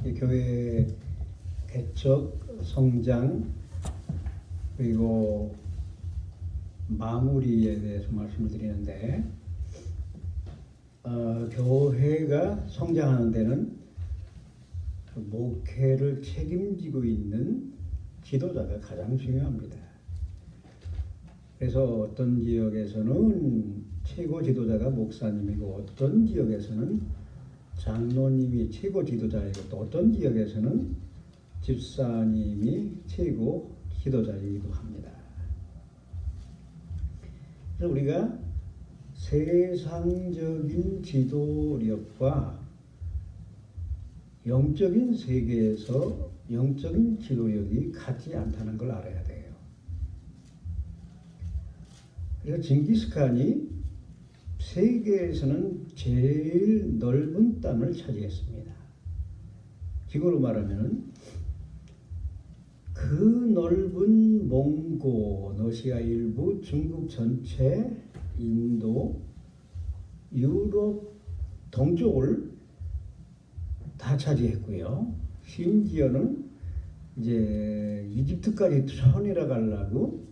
이 교회 개척, 성장, 그리고 마무리에 대해서 말씀을 드리는데, 교회가 성장하는 데는 그 목회를 책임지고 있는 지도자가 가장 중요합니다. 그래서 어떤 지역에서는 최고 지도자가 목사님이고, 어떤 지역에서는 장로님이 최고 지도자이고, 또 어떤 지역에서는 집사님이 최고 지도자이기도 합니다. 그래서 우리가 세상적인 지도력과 영적인 세계에서 영적인 지도력이 같지 않다는 걸 알아야 돼요. 그래서 징기스칸이 세계에서는 제일 넓은 땅을 차지했습니다. 지구로 말하면 그 넓은 몽고, 러시아 일부, 중국 전체, 인도, 유럽 동쪽을 다 차지했고요. 심지어는 이제 이집트까지 쳐내려 가려고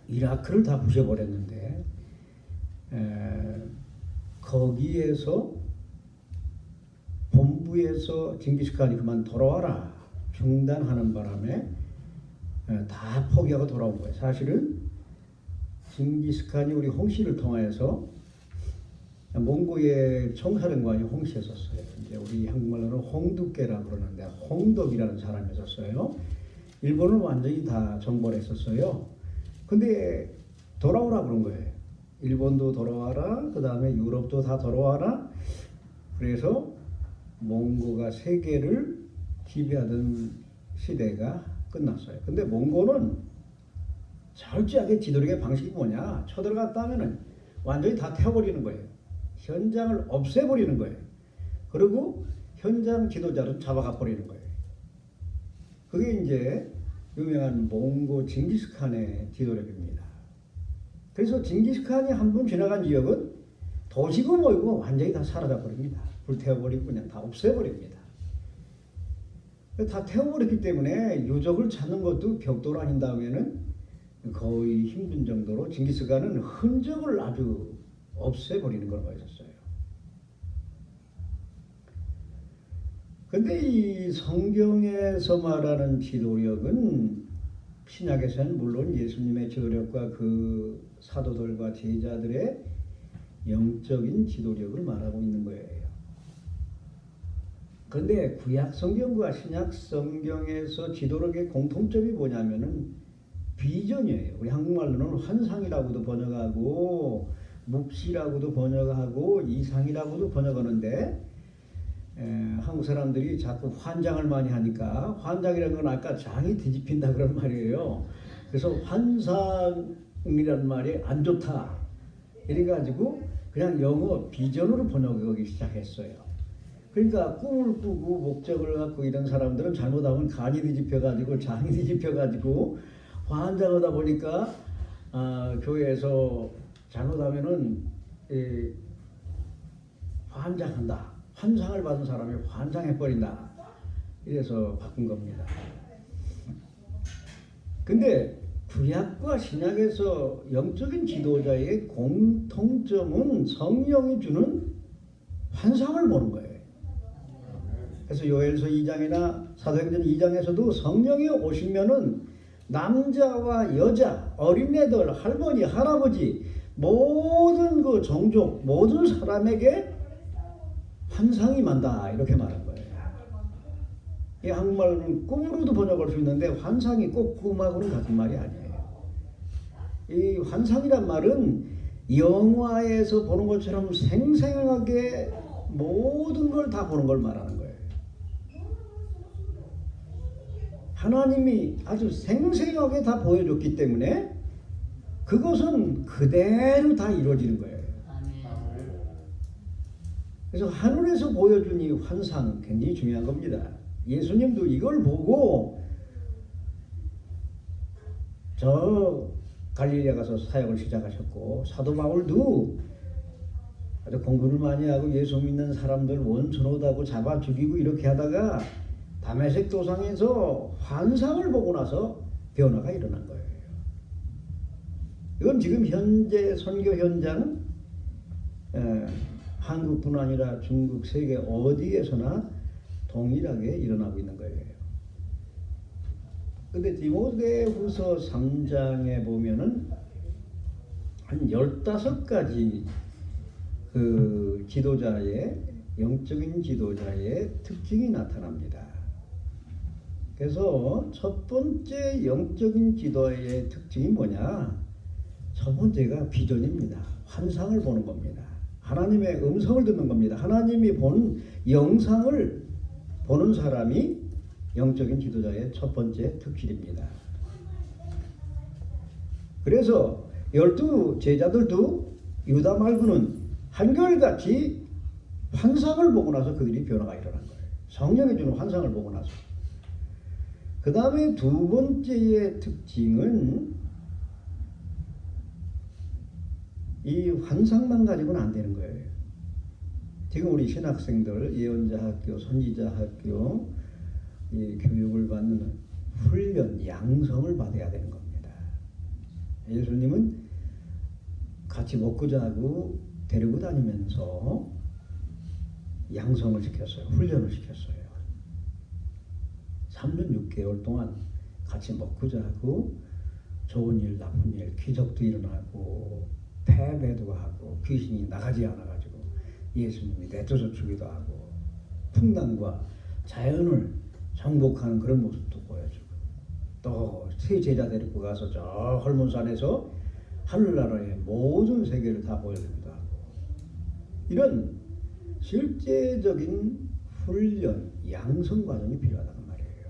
이라크를 다 부셔버렸는데, 거기에서 본부에서 징기스칸이 그만 돌아와라 중단하는 바람에 다 포기하고 돌아온 거예요. 사실은 징기스칸이 우리 홍씨를 통하여서 몽고의 총사령관이 홍씨였었어요. 이제 우리 한국말로는 홍두깨라고 그러는데 홍덕이라는 사람이었어요. 일본은 완전히 다 정벌 했었어요. 근데 돌아오라 그런 거예요. 일본도 돌아와라, 그 다음에 유럽도 다 돌아와라. 그래서 몽고가 세계를 지배하던 시대가 끝났어요. 근데 몽고는 철저하게 지도력의 방식이 뭐냐, 쳐들어갔다 하면은 완전히 다 태워버리는 거예요. 현장을 없애버리는 거예요. 그리고 현장 지도자를 잡아가 버리는 거예요. 그게 이제 유명한 몽고 징기스칸의 지도력입니다. 그래서 징기스칸이 한 번 지나간 지역은 도시고 뭐고 완전히 다 사라져 버립니다. 불태워버리고 그냥 다 없애버립니다. 다 태워버렸기 때문에 유적을 찾는 것도 벽돌 아닌 다음에는 거의 힘든 정도로 징기스칸은 흔적을 아주 없애버리는 걸로 있었어요. 근데 이 성경에서 말하는 지도력은 신약에서는 물론 예수님의 지도력과 그 사도들과 제자들의 영적인 지도력을 말하고 있는 거예요. 그런데 구약 성경과 신약 성경에서 지도력의 공통점이 뭐냐면은 비전이에요. 우리 한국말로는 환상이라고도 번역하고 묵시라고도 번역하고 이상이라고도 번역하는데, 한국 사람들이 자꾸 환장을 많이 하니까 환장이라는 건 아까 장이 뒤집힌다 그런 말이에요. 그래서 환상이라는 말이 안 좋다 이래가지고 그냥 영어 비전으로 번역하기 시작했어요. 그러니까 꿈을 꾸고 목적을 갖고 이런 사람들은 잘못하면 간이 뒤집혀가지고 장이 뒤집혀가지고 환장하다 보니까 교회에서 잘못하면은 환장한다, 환상을 받은 사람이 환장해버린다, 이래서 바꾼 겁니다. 근데 구약과 신약에서 영적인 지도자의 공통점은 성령이 주는 환상을 보는 거예요. 그래서 요엘서 2장이나 사도행전 2장에서도 성령이 오시면은 남자와 여자, 어린애들, 할머니, 할아버지, 모든 그 종족, 모든 사람에게 환상이 만다 이렇게 말한 거예요. 이 한국말로는 꿈으로도 번역할 수 있는데 환상이 꼭 꿈하고는 같은 말이 아니에요. 이 환상이란 말은 영화에서 보는 것처럼 생생하게 모든 걸 다 보는 걸 말하는 거예요. 하나님이 아주 생생하게 다 보여줬기 때문에 그것은 그대로 다 이루어지는 거예요. 그래서 하늘에서 보여준 이 환상 굉장히 중요한 겁니다. 예수님도 이걸 보고 저 갈릴리에 가서 사역을 시작하셨고, 사도 바울도 아주 공부를 많이 하고 예수 믿는 사람들 원수노다고 잡아 죽이고 이렇게 하다가 다메섹 도상에서 환상을 보고 나서 변화가 일어난 거예요. 이건 지금 현재 선교 현장은 한국뿐 아니라 중국, 세계 어디에서나 동일하게 일어나고 있는 거예요. 근데 디모데후서 3장에 보면은 한 15가지 그 지도자의 영적인 지도자의 특징이 나타납니다. 그래서 첫 번째 영적인 지도자의 특징이 뭐냐? 첫 번째가 비전입니다. 환상을 보는 겁니다. 하나님의 음성을 듣는 겁니다. 하나님이 본 영상을 보는 사람이 영적인 지도자의 첫 번째 특질입니다. 그래서 12 제자들도 유다 말고는 한결같이 환상을 보고 나서 그들이 변화가 일어난 거예요. 성령이 주는 환상을 보고 나서. 그 다음에 두 번째의 특징은 이 환상만 가지고는 안 되는 거예요. 지금 우리 신학생들 예언자 학교, 선지자 학교 이 교육을 받는 훈련, 양성을 받아야 되는 겁니다. 예수님은 같이 먹고 자고 데리고 다니면서 양성을 시켰어요. 훈련을 시켰어요. 3년 6개월 동안 같이 먹고 자고 좋은 일, 나쁜 일, 기적도 일어나고 패배도 하고 귀신이 나가지 않아가지고 예수님이 내쫓아 주기도 하고 풍랑과 자연을 정복하는 그런 모습도 보여주고 또 세 제자 데리고 가서 저 헐몬산에서 하늘나라의 모든 세계를 다 보여주기도 하고 이런 실제적인 훈련, 양성 과정이 필요하다는 말이에요.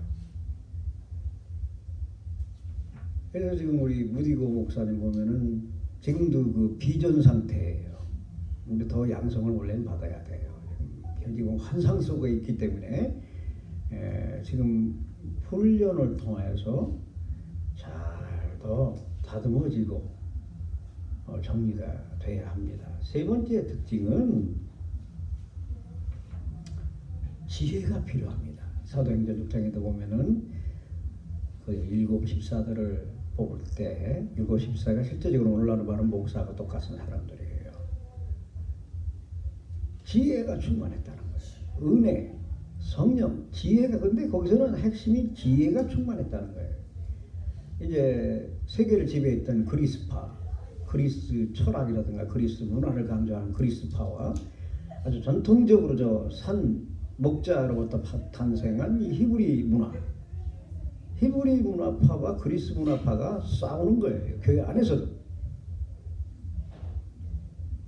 그래서 지금 우리 무디고 목사님 보면은 지금도 그 비전 상태예요. 근데 더 양성을 원래는 받아야 돼요. 지금 환상 속에 있기 때문에 지금 훈련을 통해서 잘 더 다듬어지고 정리가 돼야 합니다. 세 번째 특징은 지혜가 필요합니다. 사도행전 6장에도 보면은 그 일곱 집사들을 뽑을 때 일곱 집사가 실제적으로 오늘날 말하는 목사하고 똑같은 사람들이에요. 지혜가 충만했다는 거예요. 은혜, 성령, 지혜가 근데 거기서는 핵심이 지혜가 충만했다는 거예요. 이제 세계를 지배했던 그리스파, 그리스 철학이라든가 그리스 문화를 강조하는 그리스파와 아주 전통적으로 저 산 목자로부터 탄생한 이 히브리 문화파와 그리스 문화파가 싸우는 거예요. 교회 안에서도.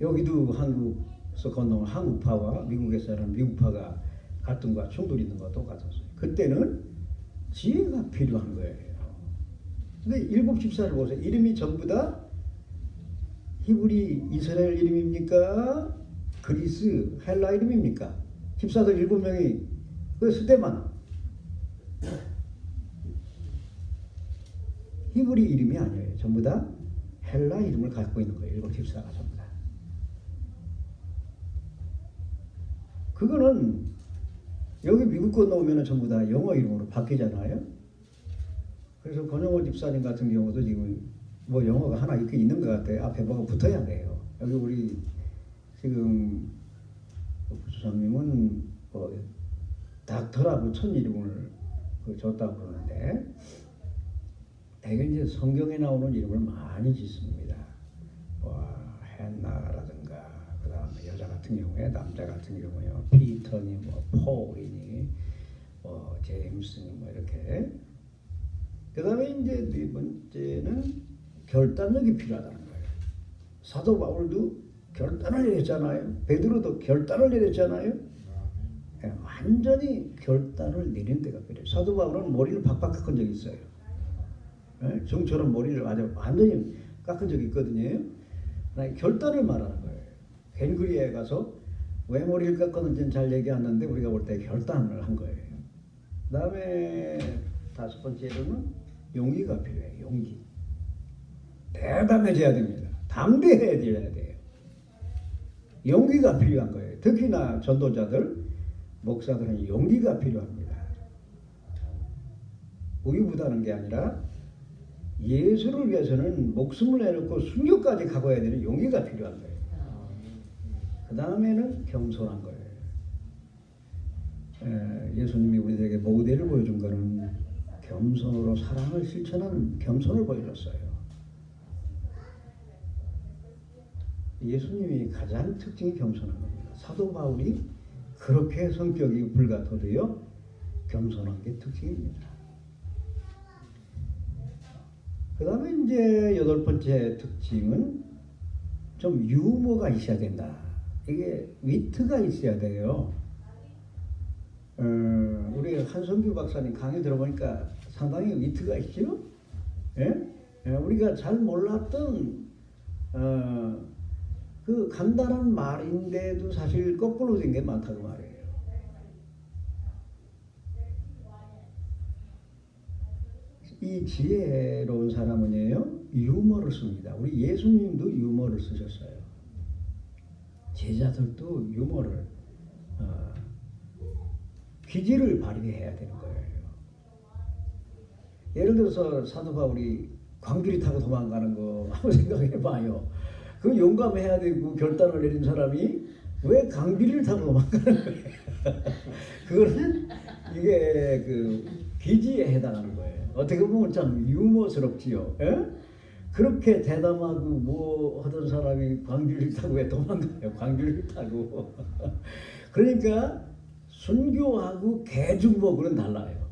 여기도 한국에서 건너온 한국파와 미국에서 하는 미국파가 갈등과 충돌이 있는 것과 똑같았어요. 그때는 지혜가 필요한 거예요. 근데 일곱 집사를 보세요. 이름이 전부 다 히브리 이스라엘 이름입니까? 그리스 헬라 이름입니까? 집사들 7명이 그 스데만 히브리 이름이 아니에요. 전부 다 헬라 이름을 갖고 있는 거예요. 일곱 집사가 전부 다. 그거는 여기 미국 건너오면 전부 다 영어 이름으로 바뀌잖아요. 그래서 권영호 집사님 같은 경우도 지금 뭐 영어가 하나 이렇게 있는 것 같아요. 앞에 뭐가 붙어야 돼요. 여기 우리 지금 부수장님은 닥터라고 첫 이름을 줬다고 그러는데 대개 이제 성경에 나오는 이름을 많이 짓습니다. 헨나라든가 그 다음에 여자 같은 경우에 남자 같은 경우에요. 피터니 폴이니 제임스니 이렇게. 그 다음에 이제 네 번째는 결단력이 필요하다는 거예요. 사도 바울도 결단을 내렸잖아요. 베드로도 결단을 내렸잖아요. 완전히 결단을 내린 데가 필요해요. 사도 바울은 머리를 박박 깎은 적이 있어요. 정처럼 머리를 아주 완전히 깎은 적이 있거든요. 결단을 말하는 거예요. 벤그리에 가서 왜 머리를 깎았는지는 잘 얘기 안 하는데 우리가 볼 때 결단을 한 거예요. 그 다음에 다섯 번째로는 용기가 필요해요. 용기. 대담해져야 됩니다. 담대해져야 돼요. 용기가 필요한 거예요. 특히나 전도자들, 목사들은 용기가 필요합니다. 우유부단한 게 아니라 예수를 위해서는 목숨을 내놓고 순교까지 가고야 되는 용기가 필요한 거예요. 그 다음에는 겸손한 거예요. 예수님이 우리들에게 모델을 보여준 거는 겸손으로 사랑을 실천하는 겸손을 보여줬어요. 예수님이 가장 특징이 겸손한 겁니다. 사도 바울이 그렇게 성격이 불같아도요 겸손한 게 특징입니다. 그 다음에 이제 8번째 특징은 좀 유머가 있어야 된다. 이게 위트가 있어야 돼요. 우리 한성규 박사님 강의 들어보니까 상당히 위트가 있죠. 예? 우리가 잘 몰랐던 그 간단한 말인데도 사실 거꾸로 된 게 많다고 말이에요. 이 지혜로운 사람은요 유머를 씁니다. 우리 예수님도 유머를 쓰셨어요. 제자들도 유머를 기질을 발휘해야 되는 거예요. 예를 들어서 사도 바울이 광주리 타고 도망가는 거 한번 생각해 봐요. 그 용감해야 되고 결단을 내린 사람이 왜 강비리를 타고 도망가는 거예요? 그거는 이게 그 기지에 해당하는 거예요. 어떻게 보면 참 유머스럽지요. 에? 그렇게 대담하고 뭐 하던 사람이 광주리를 타고 왜 도망가요? 광주리를 타고. 그러니까 순교하고 개죽먹으로는 달라요.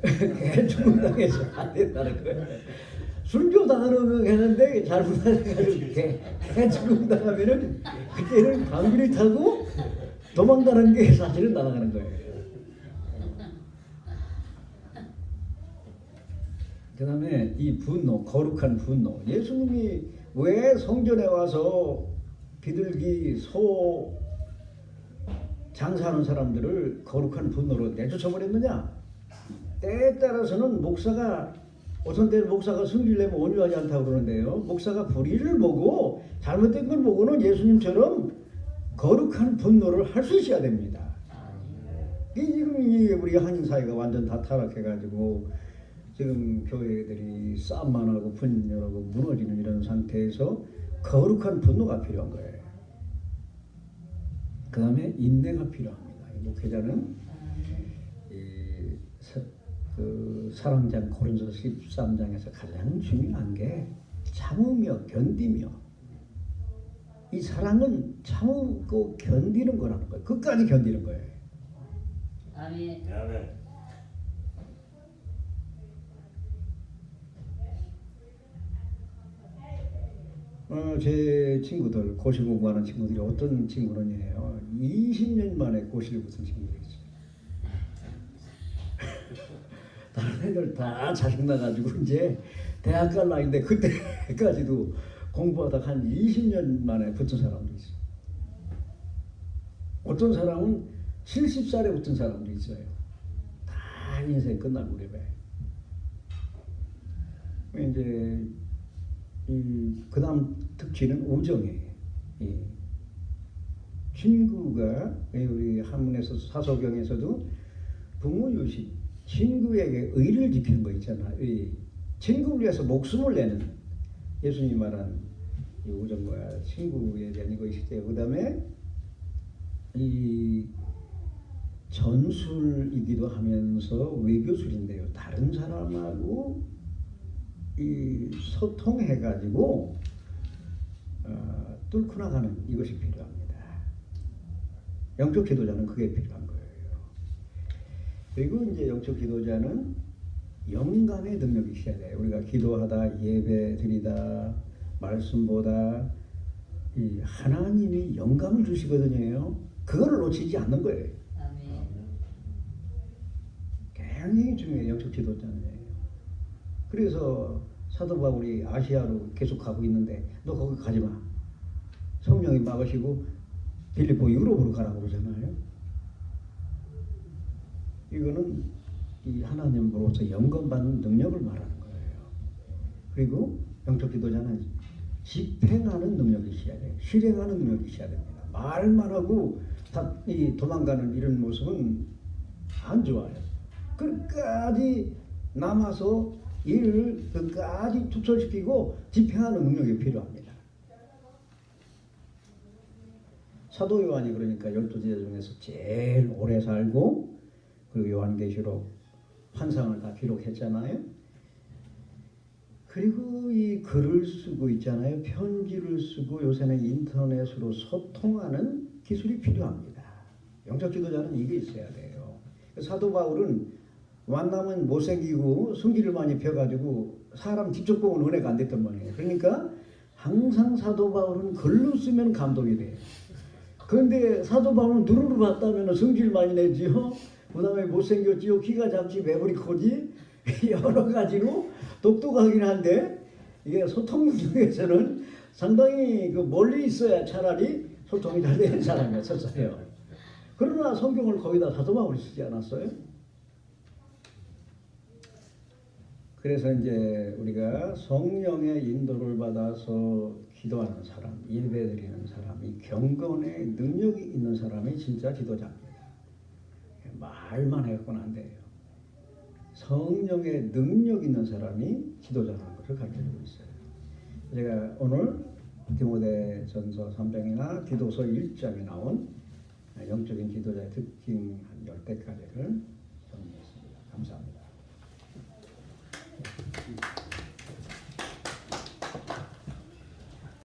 개죽먹 당해서 안 된다는 거예요. 순교 당하는 했는데 잘못해가지고 개죽먹 당하면은 그때는 광주리 타고 도망가는 게 사실은 날아가는 거예요. 그 다음에 이 분노, 거룩한 분노. 예수님이 왜 성전에 와서 비둘기, 소 장사하는 사람들을 거룩한 분노로 내쫓아버렸느냐? 때에 따라서는 목사가 어떤 때는 목사가 승리를 내면 온유하지 않다고 그러는데요. 목사가 불의를 보고 잘못된 걸 보고는 예수님처럼 거룩한 분노를 할 수 있어야 됩니다. 지금 우리 한인 사회가 완전 다 타락해가지고 지금 교회들이 싸움만 하고 분열하고 무너지는 이런 상태에서 거룩한 분노가 필요한 거예요. 그 다음에 인내가 필요합니다. 목회자는 그 사랑장 고린도서 13장에서 가장 중요한 게 참으며 견디며, 이 사랑은 참고 견디는 거라는 거예요. 끝까지 견디는 거예요. 아멘. 아멘. 제 친구들, 고시 공부하는 친구들이 어떤 친구는요 20년 만에 고시를 붙은 친구들이 있어요. 다른 애들 다 자식 나가지고 이제 대학 갈 나이인데 그때까지도 공부하다 한 20년 만에 붙은 사람도 있어요. 어떤 사람은 70살에 붙은 사람도 있어요. 다 인생 끝날 무렵에. 이제 그 다음 특징은 우정이에요. 친구가 우리 한문에서 사소경에서도 부모유시, 친구에게 의를 지키는 거 있잖아. 친구를 위해서 목숨을 내는, 예수님 말한 이 우정과 친구에 대한 이것이 있어요. 그 다음에 이 전술이기도 하면서 외교술인데요. 다른 사람하고 이 소통해가지고 뚫고 나가는 이것이 필요합니다. 영적 지도자는 그게 필요한 거예요. 그리고 이제 영적 지도자는 영감의 능력이 있어야 돼요. 우리가 기도하다, 예배 드리다, 말씀보다 이 하나님이 영감을 주시거든요. 그거를 놓치지 않는 거예요. 아멘. 굉장히 중요해요. 영적 지도자는. 그래서 사도 바울이 아시아로 계속 가고 있는데 너 거기 가지 마. 성령이 막으시고 빌립보 유럽으로 가라고 그러잖아요. 이거는 이 하나님으로부터 영감받는 능력을 말하는 거예요. 그리고 영적 지도자는 집행하는 능력이 있어야 돼요. 실행하는 능력이 있어야 됩니다. 말만 하고 도망가는 이런 모습은 안 좋아요. 끝까지 남아서 일을 끝까지 축소시키고 집행하는 능력이 필요합니다. 사도 요한이 그러니까 12제자 중에서 제일 오래 살고 그리고 요한계시록 환상을 다 기록했잖아요. 그리고 이 글을 쓰고 있잖아요. 편지를 쓰고 요새는 인터넷으로 소통하는 기술이 필요합니다. 영적 지도자는 이게 있어야 돼요. 사도 바울은 만나면 못생기고 성질을 많이 펴가지고 사람 직접 보면 은혜가 안 됐단 말이에요. 그러니까 항상 사도 바울은 글로 쓰면 감동이 돼요. 그런데 사도 바울은 눈으로 봤다면 성질 많이 내지요. 그 다음에 못생겼지요. 키가 작지 매부리 크지. 여러 가지로 똑똑하긴 한데 이게 소통 능력에서는 상당히 멀리 있어야 차라리 소통이 잘 되는 사람이었어요. 그러나 성경을 거기다 사도 바울이 쓰지 않았어요? 그래서 이제 우리가 성령의 인도를 받아서 기도하는 사람, 예배드리는 사람, 이 경건의 능력이 있는 사람이 진짜 지도자입니다. 말만 해갖고는 안 돼요. 성령의 능력 있는 사람이 지도자라는 것을 가르쳐주고 있어요. 제가 오늘 디모데전서 3장이나 디도서 1장에 나온 영적인 지도자의 특징 한 10개까지를 정리했습니다. 감사합니다.